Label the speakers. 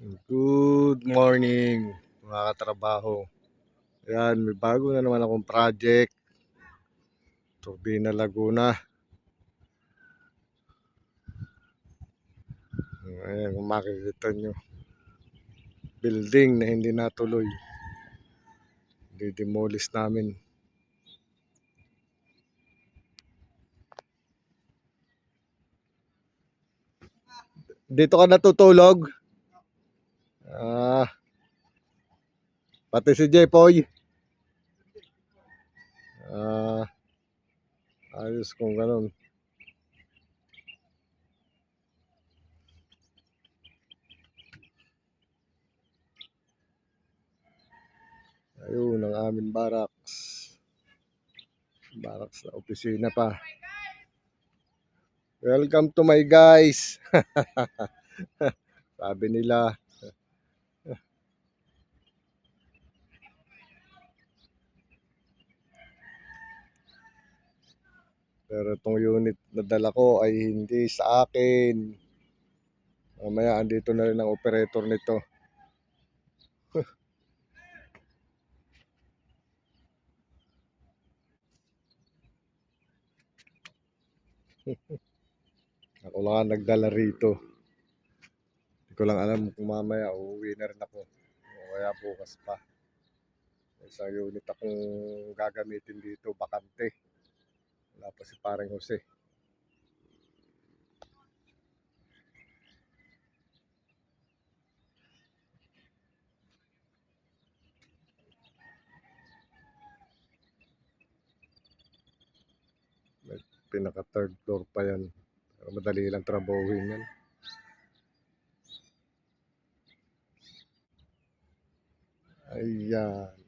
Speaker 1: Good morning mga katrabaho. Ayan, may bago na naman akong project. Turbina Laguna. Ayan, kung makikita nyo. Building na hindi natuloy. Didemolish namin. Dito ka natutulog? Ah, pati si Jepoy. Ah, ayos kung ganun. Ayun, ang aming barracks. Barracks na opisina pa. Welcome to my guys. Sabi nila. Pero itong unit na dala ko ay hindi sa akin. Mamaya andito na rin ang operator nito. Ako lang ang nagdala rito. Hindi ko lang alam kung mamaya uuwi na rin ako. O kaya bukas pa. Isang unit akong gagamitin dito, bakante. Wala pa si parang Jose. May pinaka third floor pa yan. Pero madali lang trabahuin yan. Ayan.